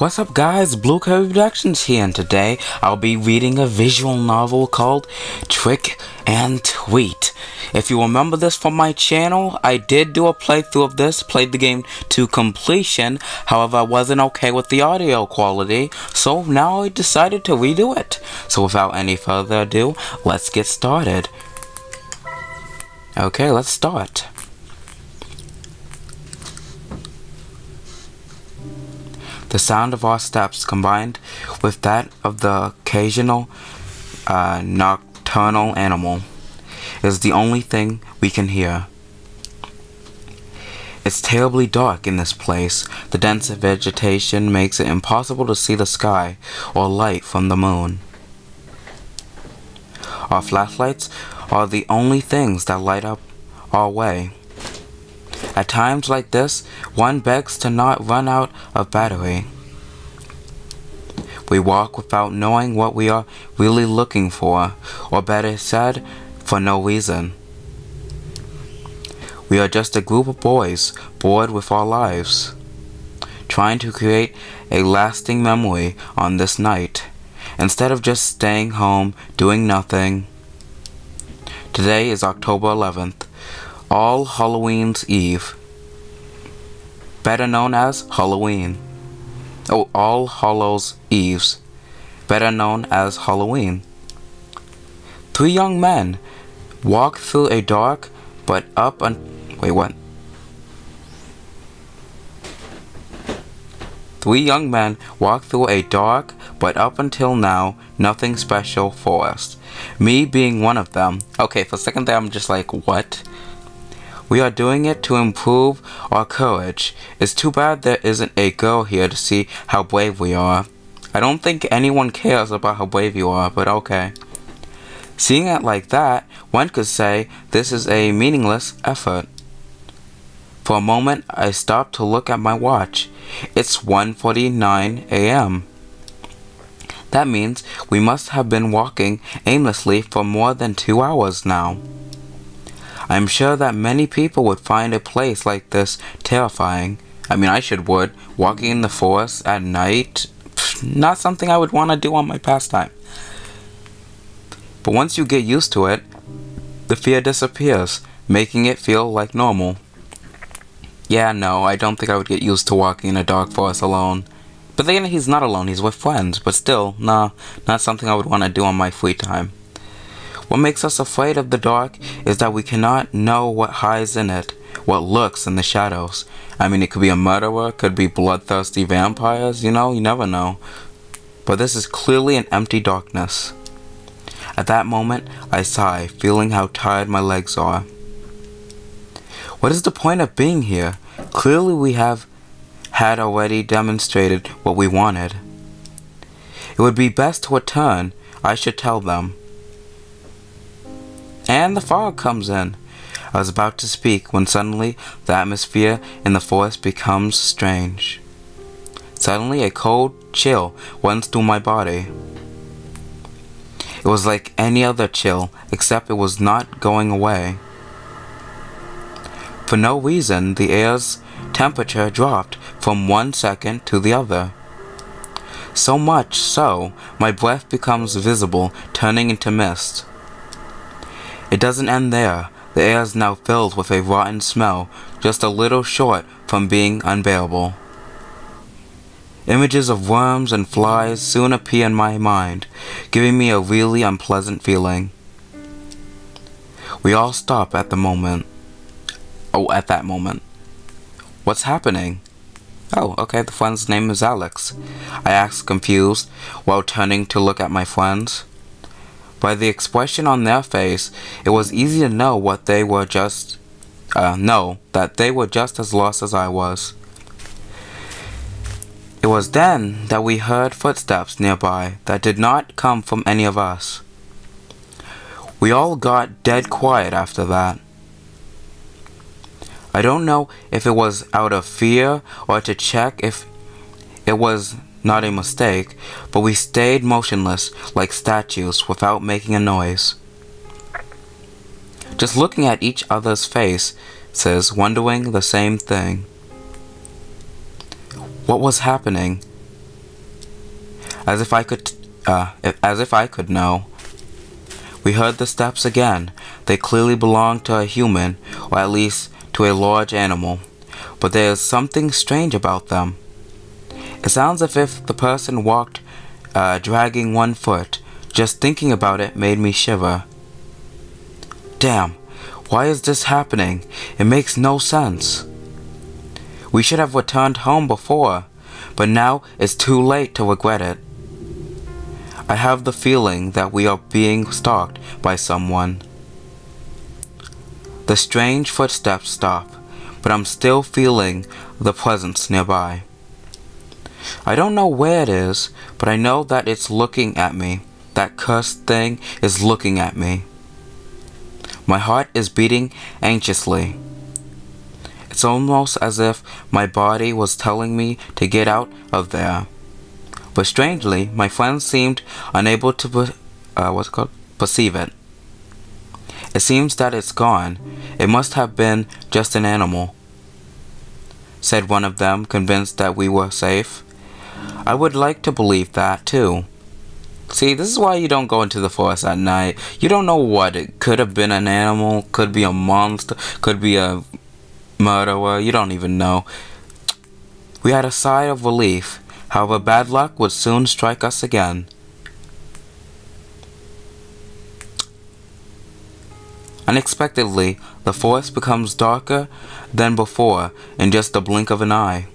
What's up guys, Blue Curry Productions here, and today I'll be reading a visual novel called Trick and Treat. If you remember this from my channel, I did do a playthrough of this, played the game to completion. However, I wasn't okay with the audio quality, so now I decided to redo it. So without any further ado, let's get started. Okay, let's start. The sound of our steps, combined with that of the occasional nocturnal animal, is the only thing we can hear. It's terribly dark in this place. The dense vegetation makes it impossible to see the sky or light from the moon. Our flashlights are the only things that light up our way. At times like this, one begs to not run out of battery. We walk without knowing what we are really looking for, or better said, for no reason. We are just a group of boys bored with our lives, trying to create a lasting memory on this night, instead of just staying home doing nothing. Today is October 11th. All Halloween's Eve, better known as Halloween. All Hallows Eves, better known as Halloween. Three young men walk through a dark but Three young men walk through a dark but up until now nothing special forest. Me being one of them. Okay, for a second there I'm just like, what? We are doing it to improve our courage. It's too bad there isn't a girl here to see how brave we are. I don't think anyone cares about how brave you are, but okay. Seeing it like that, one could say this is a meaningless effort. For a moment, I stopped to look at my watch. It's 1:49 a.m. That means we must have been walking aimlessly for more than 2 hours now. I'm sure that many people would find a place like this terrifying. I mean, I would. Walking in the forest at night, not something I would want to do on my pastime. But once you get used to it, the fear disappears, making it feel like normal. Yeah, no, I don't think I would get used to walking in a dark forest alone. But then he's not alone, he's with friends. But still, nah, not something I would want to do on my free time. What makes us afraid of the dark is that we cannot know what hides in it, what lurks in the shadows. I mean, it could be a murderer, it could be bloodthirsty vampires, you never know. But this is clearly an empty darkness. At that moment, I sigh, feeling how tired my legs are. What is the point of being here? Clearly we had already demonstrated what we wanted. It would be best to return, I should tell them. And the fog comes in. I was about to speak when suddenly the atmosphere in the forest becomes strange. Suddenly a cold chill runs through my body. It was like any other chill, except it was not going away. For no reason, the air's temperature dropped from one second to the other. So much so, my breath becomes visible, turning into mist. It doesn't end there. The air is now filled with a rotten smell, just a little short from being unbearable. Images of worms and flies soon appear in my mind, giving me a really unpleasant feeling. We all stop at that moment. What's happening? Oh, okay, the friend's name is Alex. I asked, confused, while turning to look at my friends. By the expression on their face, it was easy to know that they were just as lost as I was. It was then that we heard footsteps nearby that did not come from any of us. We all got dead quiet after that. I don't know if it was out of fear or to check if it was not a mistake, but we stayed motionless like statues without making a noise. Just looking at each other's faces, wondering the same thing. What was happening? as if I could, know. We heard the steps again. They clearly belonged to a human, or at least to a large animal. But there is something strange about them. It sounds as if the person walked, dragging one foot. Just thinking about it made me shiver. Damn, why is this happening? It makes no sense. We should have returned home before, but now it's too late to regret it. I have the feeling that we are being stalked by someone. The strange footsteps stop, but I'm still feeling the presence nearby. I don't know where it is, but I know that it's looking at me. That cursed thing is looking at me. My heart is beating anxiously. It's almost as if my body was telling me to get out of there. But strangely, my friends seemed unable to perceive it. It seems that it's gone. It must have been just an animal, said one of them, convinced that we were safe. I would like to believe that too. See, this is why you don't go into the forest at night. You don't know what it could have been. An animal, could be a monster, could be a murderer. You don't even know. We had a sigh of relief. However, bad luck would soon strike us again. Unexpectedly, the forest becomes darker than before in just the blink of an eye.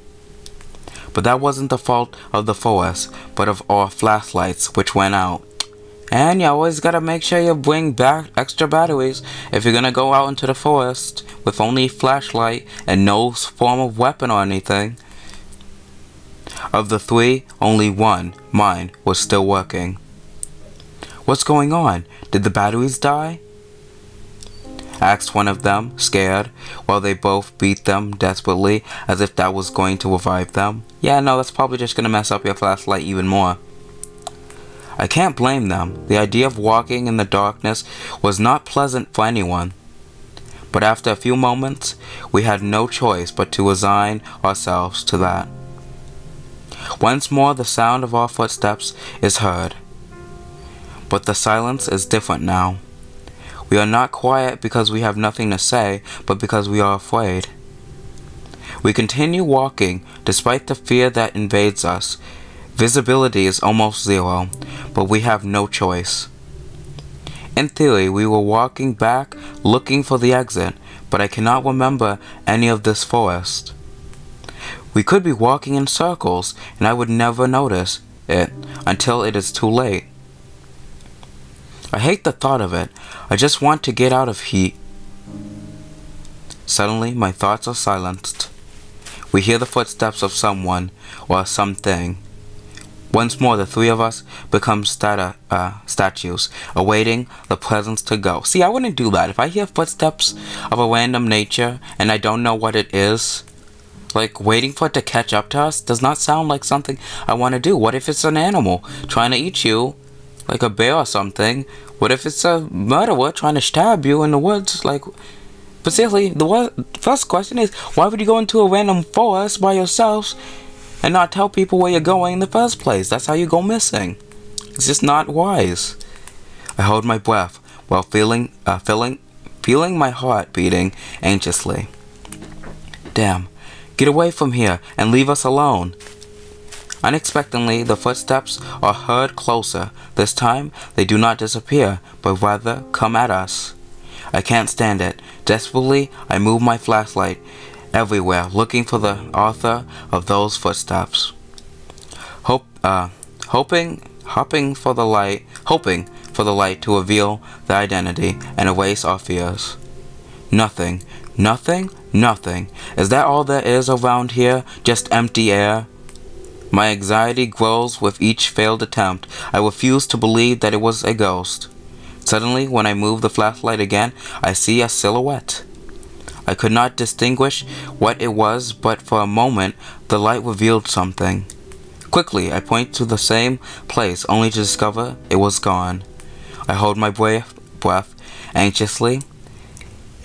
But that wasn't the fault of the forest, but of our flashlights, which went out. And you always gotta make sure you bring back extra batteries if you're gonna go out into the forest with only a flashlight and no form of weapon or anything. Of the three, only one, mine, was still working. What's going on? Did the batteries die? Asked one of them, scared, while they both beat them desperately as if that was going to revive them. Yeah, no, that's probably just gonna mess up your flashlight even more. I can't blame them. The idea of walking in the darkness was not pleasant for anyone. But after a few moments, we had no choice but to resign ourselves to that. Once more the sound of our footsteps is heard. But the silence is different now. We are not quiet because we have nothing to say, but because we are afraid. We continue walking despite the fear that invades us. Visibility is almost zero, but we have no choice. In theory, we were walking back looking for the exit, but I cannot remember any of this forest. We could be walking in circles, and I would never notice it until it is too late. I hate the thought of it. I just want to get out of heat. Suddenly, my thoughts are silenced. We hear the footsteps of someone or something. Once more, the three of us become statues, awaiting the presence to go. See, I wouldn't do that. If I hear footsteps of a random nature and I don't know what it is, like waiting for it to catch up to us does not sound like something I want to do. What if it's an animal trying to eat you, like a bear or something? What if it's a murderer trying to stab you in the woods? Like, but seriously, the first question is, why would you go into a random forest by yourselves and not tell people where you're going in the first place? That's how you go missing. It's just not wise. I hold my breath while feeling my heart beating anxiously. Damn, get away from here and leave us alone. Unexpectedly, the footsteps are heard closer. This time, they do not disappear, but rather come at us. I can't stand it. Desperately, I move my flashlight everywhere, looking for the author of those footsteps. Hoping for the light to reveal the identity and erase our fears. Nothing. Is that all there is around here? Just empty air? My anxiety grows with each failed attempt. I refuse to believe that it was a ghost. Suddenly, when I move the flashlight again, I see a silhouette. I could not distinguish what it was, but for a moment, the light revealed something. Quickly, I point to the same place, only to discover it was gone. I hold my breath anxiously.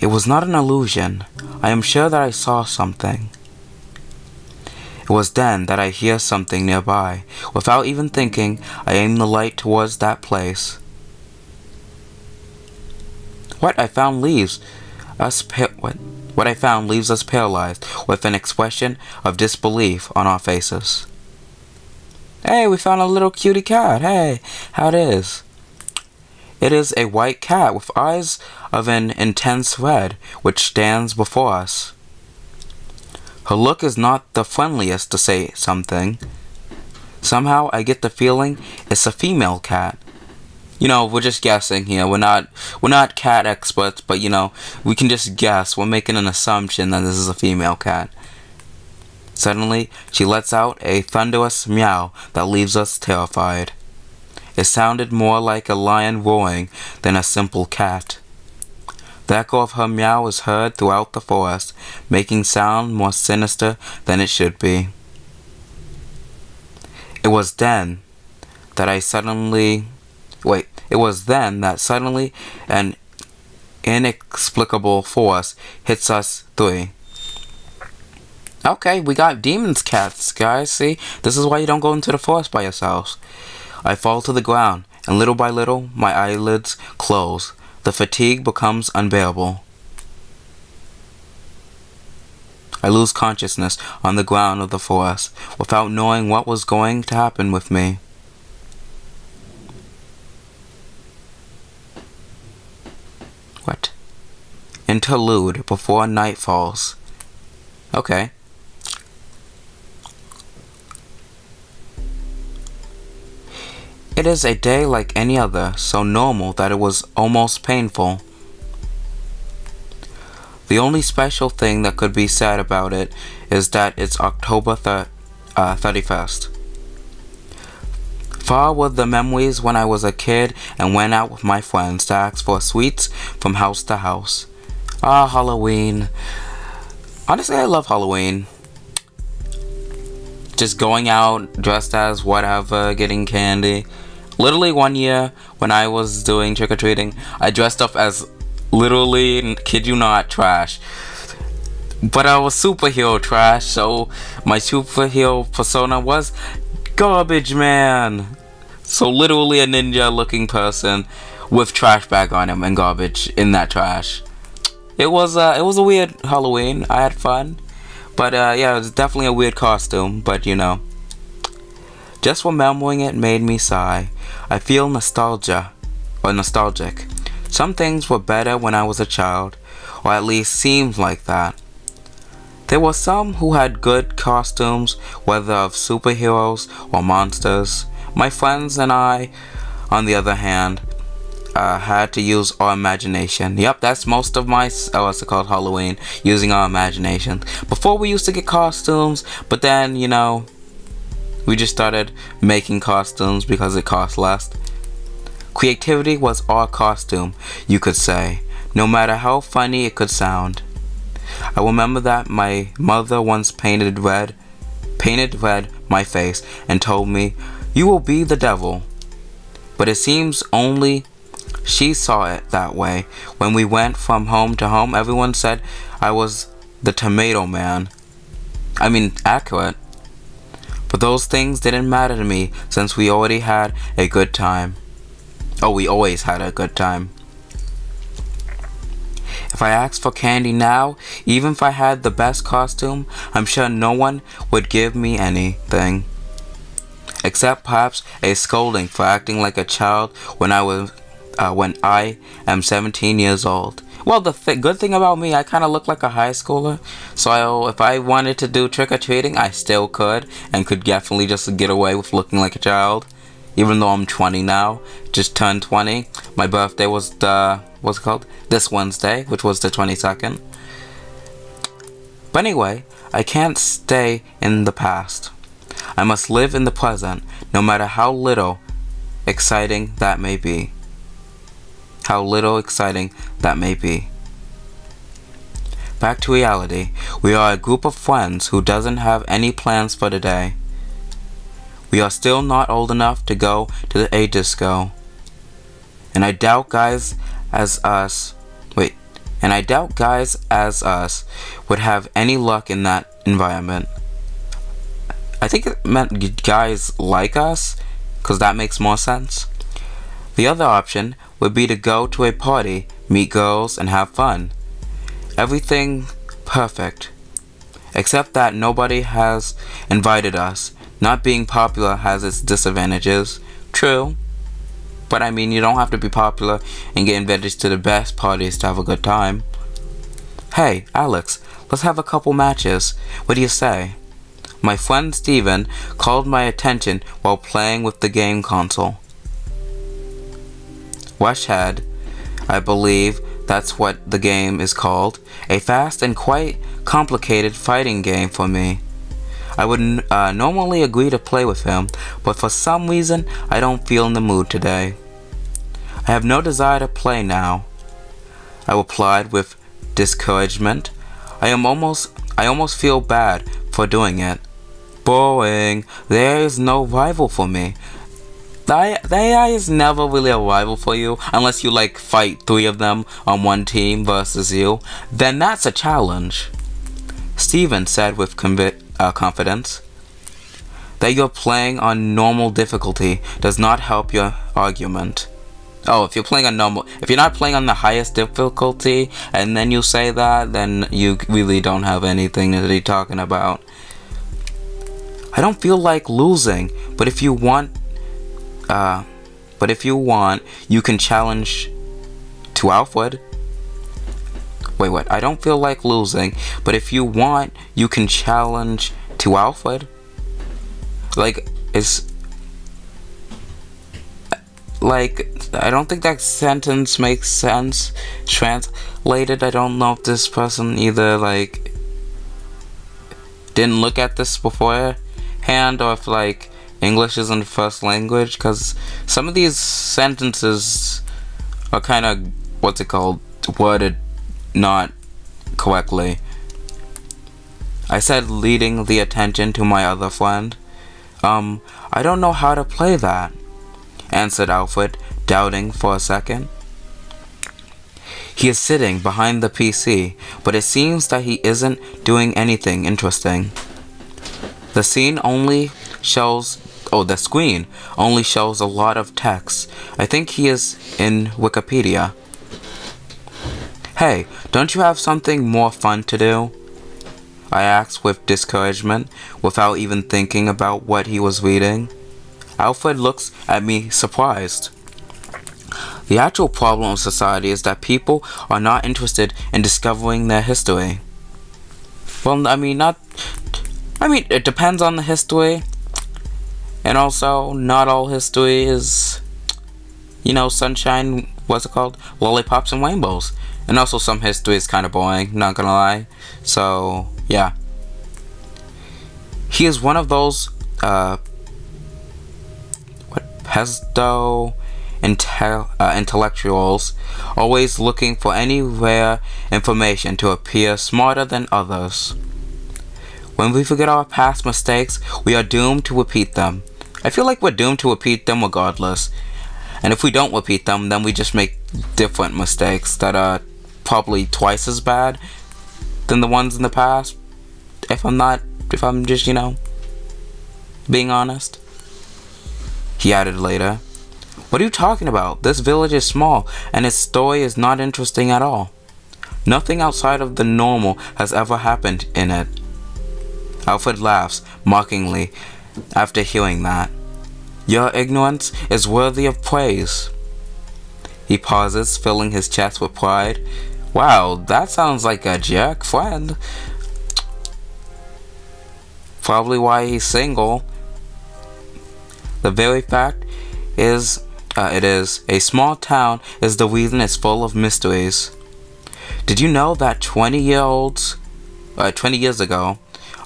It was not an illusion. I am sure that I saw something. It was then that I hear something nearby. Without even thinking, I aim the light towards that place. What I found leaves us paralyzed with an expression of disbelief on our faces. Hey, we found a little cutie cat. Hey, how it is? It is a white cat with eyes of an intense red, which stands before us. Her look is not the friendliest, to say something. Somehow I get the feeling it's a female cat. We're just guessing here. We're not cat experts, but we can just guess. We're making an assumption that this is a female cat. Suddenly, she lets out a thunderous meow that leaves us terrified. It sounded more like a lion roaring than a simple cat. The echo of her meow is heard throughout the forest, making sound more sinister than it should be. It was then that suddenly an inexplicable force hits us three. Okay, we got demons cats, guys. See? This is why you don't go into the forest by yourselves. I fall to the ground, and little by little, my eyelids close. The fatigue becomes unbearable. I lose consciousness on the ground of the forest, without knowing what was going to happen with me. What? Interlude before night falls. Okay. It is a day like any other, so normal that it was almost painful. The only special thing that could be said about it is that it's October 31st. Far were the memories when I was a kid and went out with my friends to ask for sweets from house to house. Ah, Halloween. Honestly, I love Halloween. Just going out dressed as whatever, getting candy. Literally one year when I was doing trick-or-treating, I dressed up as literally, kid you not, trash. But I was superhero trash, so my superhero persona was Garbage Man. So literally a ninja looking person with trash bag on him and garbage in that trash. It was a weird Halloween. I had fun. But yeah, it was definitely a weird costume, but just remembering it made me sigh. I feel nostalgic. Some things were better when I was a child, or at least seemed like that. There were some who had good costumes, whether of superheroes or monsters. My friends and I, on the other hand, had to use our imagination. Yep, that's most of my what's it called, Halloween, using our imagination. Before we used to get costumes, but then we just started making costumes because it cost less. Creativity was our costume, you could say, no matter how funny it could sound. I remember that my mother once painted red my face and told me, "You will be the devil." But it seems only she saw it that way. When we went from home to home, everyone said I was the Tomato Man. I mean, accurate. But those things didn't matter to me since we already had a good time. Oh, we always had a good time. If I asked for candy now, even if I had the best costume, I'm sure no one would give me anything. Except perhaps a scolding for acting like a child when I am 17 years old. Well, the good thing about me, I kind of look like a high schooler. So if I wanted to do trick-or-treating, I still could. And could definitely just get away with looking like a child. Even though I'm 20 now. Just turned 20. My birthday was this Wednesday, which was the 22nd. But anyway, I can't stay in the past. I must live in the present, no matter how little exciting that may be. Back to reality. We are a group of friends who doesn't have any plans for the day. We are still not old enough to go to a disco. And I doubt guys as us would have any luck in that environment. I think it meant guys like us, because that makes more sense. The other option would be to go to a party, meet girls, and have fun. Everything perfect. Except that nobody has invited us. Not being popular has its disadvantages. True. But I mean, you don't have to be popular and get invited to the best parties to have a good time. Hey, Alex, let's have a couple matches. What do you say? My friend Steven called my attention while playing with the game console. Weshhead, I believe that's what the game is called. A fast and quite complicated fighting game for me. I would normally agree to play with him, but for some reason I don't feel in the mood today. I have no desire to play now. I replied with discouragement. I almost feel bad for doing it. Boring. There is no rival for me. The AI is never really a rival for you unless you like fight 3 of them on one team versus you. Then that's a challenge. Steven said with confidence. That you're playing on normal difficulty does not help your argument. Oh, if you're not playing on the highest difficulty and then you say that, then you really don't have anything to be talking about. I don't feel like losing, but if you want, you can challenge to Alfred. Wait, what? I don't feel like losing, but if you want, you can challenge to Alfred. I don't think that sentence makes sense translated. I don't know if this person either, didn't look at this beforehand, or if, English isn't the first language, because some of these sentences are kind of, worded not correctly. I said, leading the attention to my other friend. I don't know how to play that, answered Alfred, doubting for a second. He is sitting behind the PC, but it seems that he isn't doing anything interesting. The screen only shows a lot of text. I think he is in Wikipedia. Hey, don't you have something more fun to do? I asked with discouragement, without even thinking about what he was reading. Alfred looks at me surprised. The actual problem of society is that people are not interested in discovering their history. Well, it depends on the history. And also, not all history is, sunshine, lollipops and rainbows. And also some history is kind of boring, not gonna lie. So, yeah. He is one of those, intellectuals, always looking for any rare information to appear smarter than others. When we forget our past mistakes, we are doomed to repeat them. I feel like we're doomed to repeat them regardless. And if we don't repeat them, then we just make different mistakes that are probably twice as bad than the ones in the past. If I'm just, being honest. He added later, what are you talking about? This village is small, and its story is not interesting at all. Nothing outside of the normal has ever happened in it. Alfred laughs mockingly after hearing that. Your ignorance is worthy of praise. He pauses, filling his chest with pride. Wow, that sounds like a jerk friend. Probably why he's single. The very fact is, it is a small town is the reason it's full of mysteries. Did you know that 20 years ago,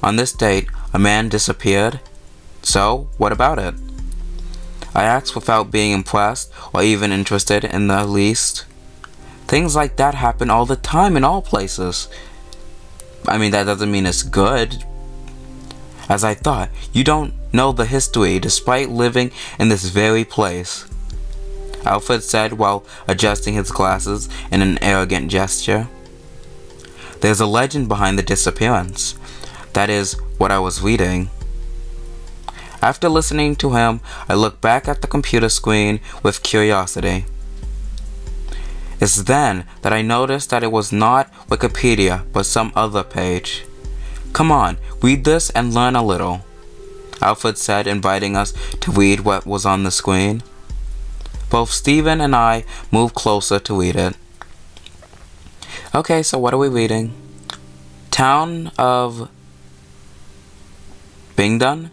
on this date, a man disappeared? So, what about it? I asked without being impressed or even interested in the least. Things like that happen all the time in all places. I mean, that doesn't mean it's good. As I thought, you don't know the history despite living in this very place, Alfred said while adjusting his glasses in an arrogant gesture. There's a legend behind the disappearance. That is what I was reading. After listening to him, I looked back at the computer screen with curiosity. It's then that I noticed that it was not Wikipedia, but some other page. "Come on, read this and learn a little," Alfred said, inviting us to read what was on the screen. Both Stephen and I moved closer to read it. Okay, so what are we reading? Town of Bingdon,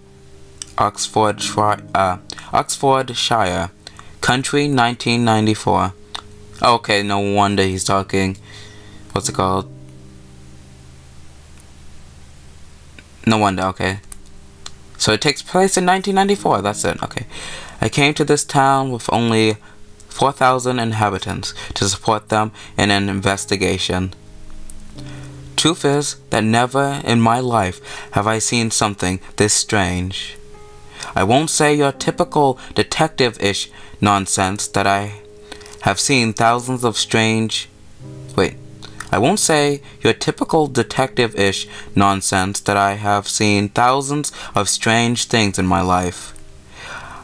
Oxfordshire, country 1994. Okay, no wonder he's talking. What's it called? No wonder, okay. So it takes place in 1994, that's it, okay. I came to this town with only 4,000 inhabitants to support them in an investigation. Truth is that never in my life have I seen something this strange. I won't say your typical detective-ish nonsense that I have seen thousands of strange... I won't say your typical detective-ish nonsense that I have seen thousands of strange things in my life.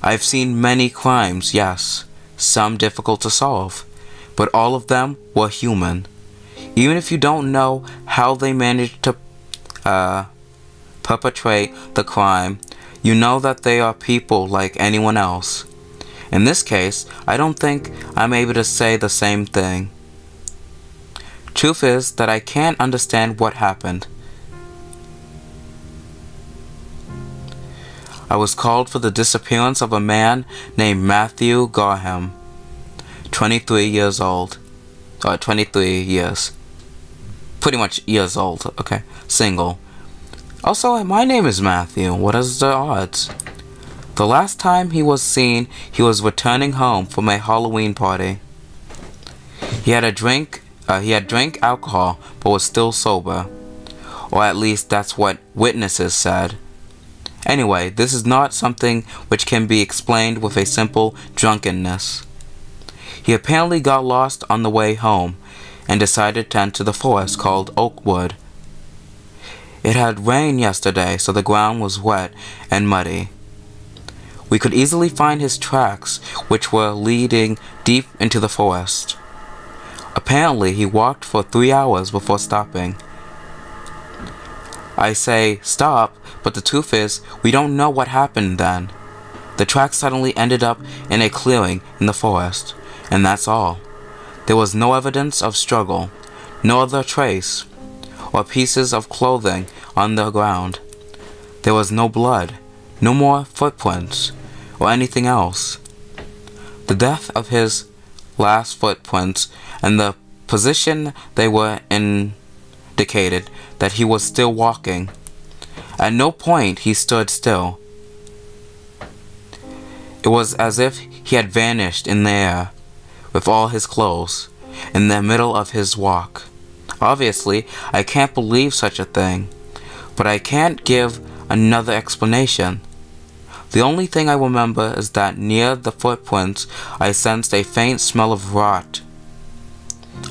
I've seen many crimes, yes, some difficult to solve, but all of them were human. Even if you don't know how they managed to perpetrate the crime, you know that they are people like anyone else. In this case, I don't think I'm able to say the same thing. Truth is that I can't understand what happened. I was called for the disappearance of a man named Matthew Garham, 23 years old. 23 years. Pretty much years old, okay. Single. Also, my name is Matthew. What is the odds? The last time he was seen, he was returning home from a Halloween party. He had drank alcohol, but was still sober. Or at least that's what witnesses said. Anyway, this is not something which can be explained with a simple drunkenness. He apparently got lost on the way home, and decided to enter the forest called Oakwood. It had rained yesterday, so the ground was wet and muddy. We could easily find his tracks, which were leading deep into the forest. Apparently, he walked for 3 hours before stopping. I say stop, but the truth is, we don't know what happened then. The tracks suddenly ended up in a clearing in the forest, and that's all. There was no evidence of struggle, no other trace, or pieces of clothing on the ground. There was no blood, no more footprints, or anything else. The depth of his last footprints and the position they were in indicated that he was still walking. At no point he stood still. It was as if he had vanished in the air, with all his clothes, in the middle of his walk. Obviously, I can't believe such a thing, but I can't give another explanation. The only thing I remember is that near the footprints I sensed a faint smell of rot.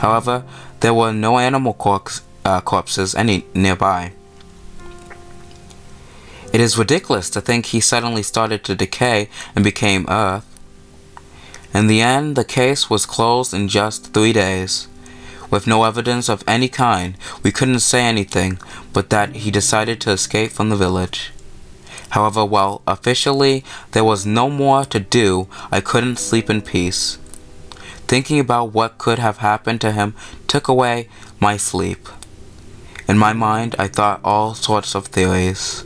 However, there were no animal corpses any nearby. It is ridiculous to think he suddenly started to decay and became earth. In the end, the case was closed in just 3 days. With no evidence of any kind, we couldn't say anything but that he decided to escape from the village. However, while officially there was no more to do, I couldn't sleep in peace. Thinking about what could have happened to him took away my sleep. In my mind, I thought all sorts of theories.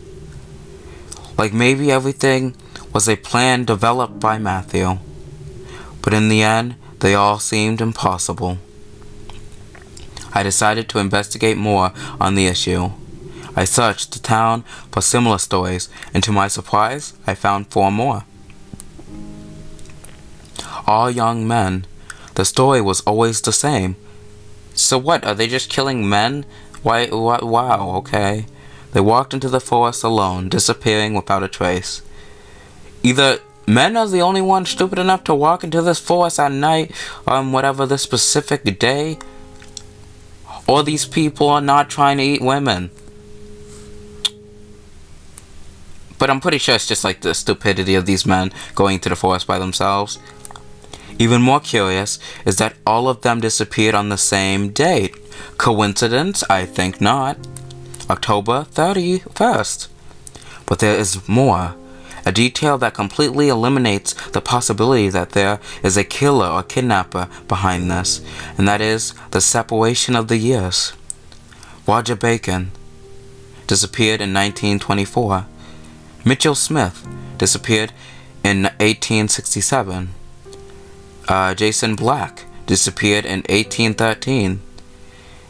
Like maybe everything was a plan developed by Matthew. But in the end, they all seemed impossible. I decided to investigate more on the issue. I searched the town for similar stories, and to my surprise, I found 4 more. All young men. The story was always the same. So what, are they just killing men? Wow, okay. They walked into the forest alone, disappearing without a trace. Either men are the only ones stupid enough to walk into this forest at night on whatever the specific day, or these people are not trying to eat women. But I'm pretty sure it's just like the stupidity of these men going to the forest by themselves. Even more curious is that all of them disappeared on the same date. Coincidence? I think not. October 31st. But there is more. A detail that completely eliminates the possibility that there is a killer or kidnapper behind this, and that is the separation of the years. Roger Bacon disappeared in 1924. Mitchell Smith disappeared in 1867. Jason Black disappeared in 1813.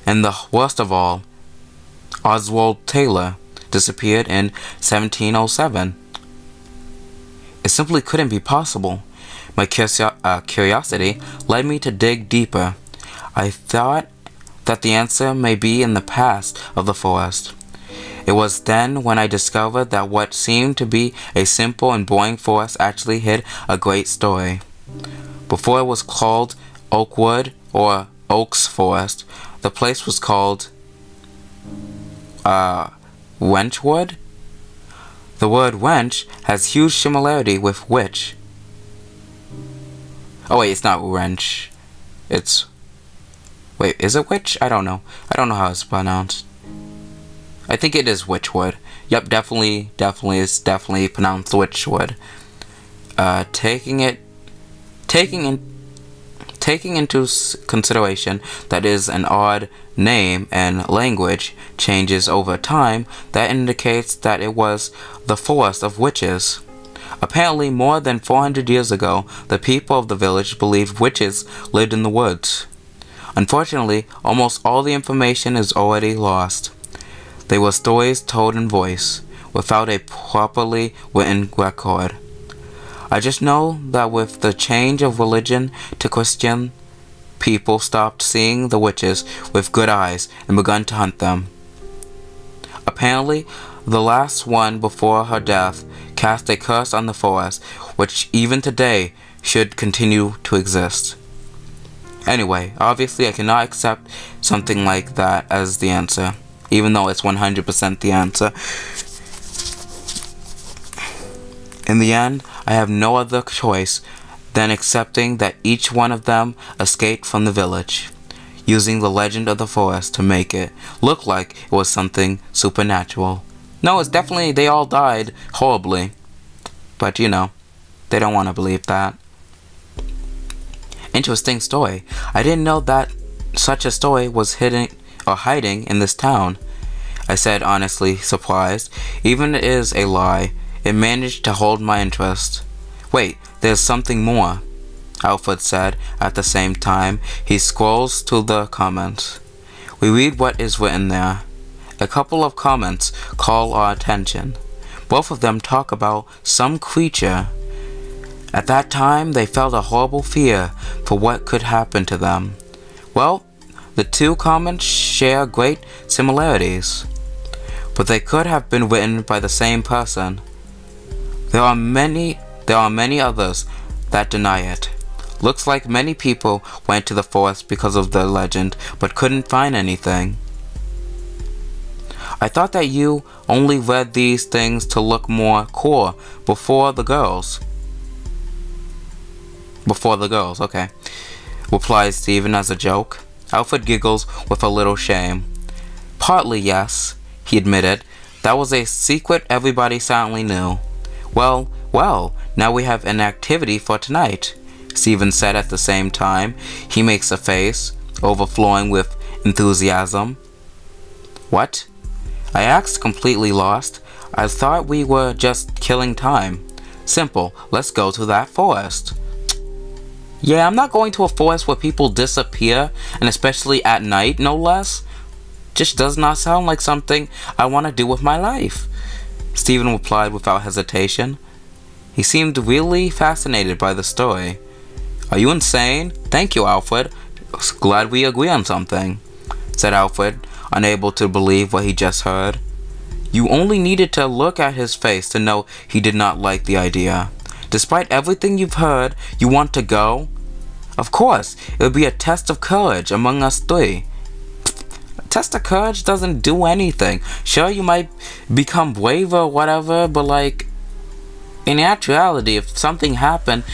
And the worst of all, Oswald Taylor disappeared in 1707. It simply couldn't be possible. My curiosity led me to dig deeper. I thought that the answer may be in the past of the forest. It was then when I discovered that what seemed to be a simple and boring forest actually hid a great story. Before it was called Oakwood or Oaks Forest, the place was called Wenchwood? The word wench has huge similarity with witch. Oh wait, it's not wrench. It's... Wait, is it witch? I don't know. I don't know how it's pronounced. I think it is Witchwood. Yep, definitely it's definitely pronounced Witchwood. Taking into consideration that is an odd name and language changes over time, that indicates that it was the forest of witches. Apparently, more than 400 years ago, the people of the village believed witches lived in the woods. Unfortunately, almost all the information is already lost. They were stories told in voice, without a properly written record. I just know that with the change of religion to Christian, people stopped seeing the witches with good eyes and begun to hunt them. Apparently, the last one before her death cast a curse on the forest, which even today should continue to exist. Anyway, obviously I cannot accept something like that as the answer, even though it's 100% the answer. In the end, I have no other choice than accepting that each one of them escaped from the village, using the legend of the forest to make it look like it was something supernatural. No, it's definitely they all died horribly. But you know, they don't want to believe that. Interesting story. I didn't know that such a story was hidden or hiding in this town, I said, honestly surprised. Even if it is a lie, it managed to hold my interest. Wait, there's something more, Alfred said at the same time. He scrolls to the comments. We read what is written there. A couple of comments call our attention. Both of them talk about some creature. At that time, they felt a horrible fear for what could happen to them. Well, the two comments share great similarities, but they could have been written by the same person. There are many others that deny it. Looks like many people went to the forest because of the legend, but couldn't find anything. I thought that you only read these things to look more cool before the girls, okay, replies Stephen as a joke. Alfred giggles with a little shame. Partly, yes, he admitted. That was a secret everybody silently knew. Well, now we have an activity for tonight, Stephen said at the same time. He makes a face, overflowing with enthusiasm. What? I asked, completely lost. I thought we were just killing time. Simple, let's go to that forest. Yeah, I'm not going to a forest where people disappear, and especially at night, no less. Just does not sound like something I want to do with my life, Stephen replied without hesitation. He seemed really fascinated by the story. Are you insane? Thank you, Alfred. Glad we agree on something, said Alfred, unable to believe what he just heard. You only needed to look at his face to know he did not like the idea. Despite everything you've heard, you want to go? Of course, it would be a test of courage among us three. Test of courage doesn't do anything. Sure, you might become braver or whatever, but like, in actuality, if something happened,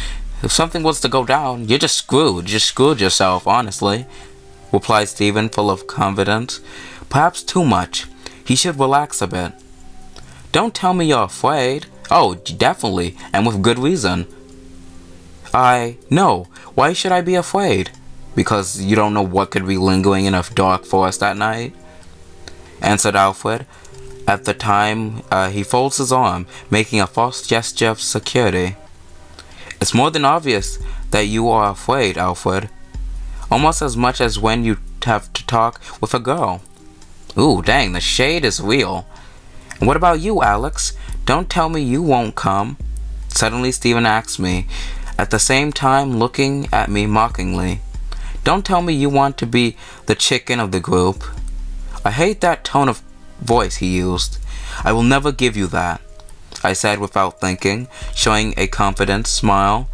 if something was to go down, you're just screwed. You just screwed yourself, honestly, replied Stephen, full of confidence. Perhaps too much. He should relax a bit. Don't tell me you're afraid. Oh, definitely, and with good reason. No. Why should I be afraid? Because you don't know what could be lingering in a dark forest at night? Answered Alfred. At the time, he folds his arm, making a false gesture of security. It's more than obvious that you are afraid, Alfred. Almost as much as when you have to talk with a girl. Ooh, dang, the shade is real. And what about you, Alex? Don't tell me you won't come. Suddenly Stephen asked me, at the same time looking at me mockingly. Don't tell me you want to be the chicken of the group. I hate that tone of voice he used. I will never give you that, I said without thinking, showing a confident smile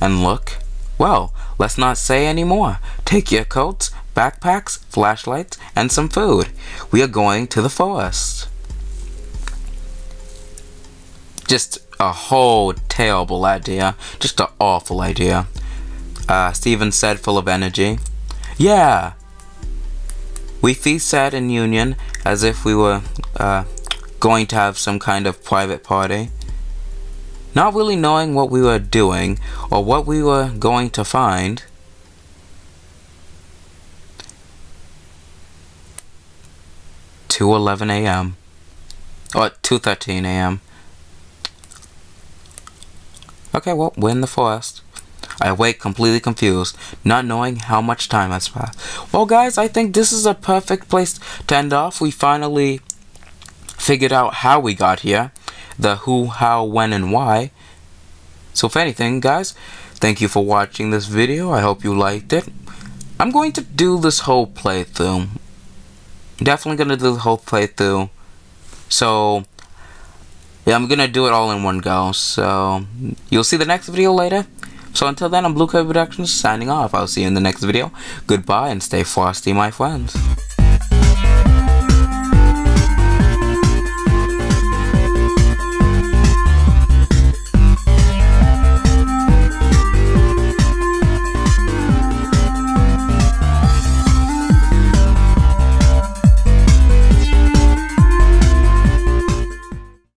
and look. Well, let's not say any more. Take your coats, backpacks, flashlights, and some food. We are going to the forest. Just a whole terrible idea. Just an awful idea. Stephen said, full of energy. Yeah. We three sat in union as if we were going to have some kind of private party. Not really knowing what we were doing or what we were going to find. Two 11 a.m. Or 2:13 a.m. Okay, well, we're in the forest. I awake completely confused, not knowing how much time has passed. Well, guys, I think this is a perfect place to end off. We finally figured out how we got here. The who, how, when, and why. So if anything, guys, thank you for watching this video. I hope you liked it. I'm going to do this whole playthrough. Definitely going to do the whole playthrough. So yeah, I'm gonna do it all in one go. So you'll see the next video later. So until then, I'm Blue Code Productions signing off. I'll see you in the next video. Goodbye and stay frosty, my friends.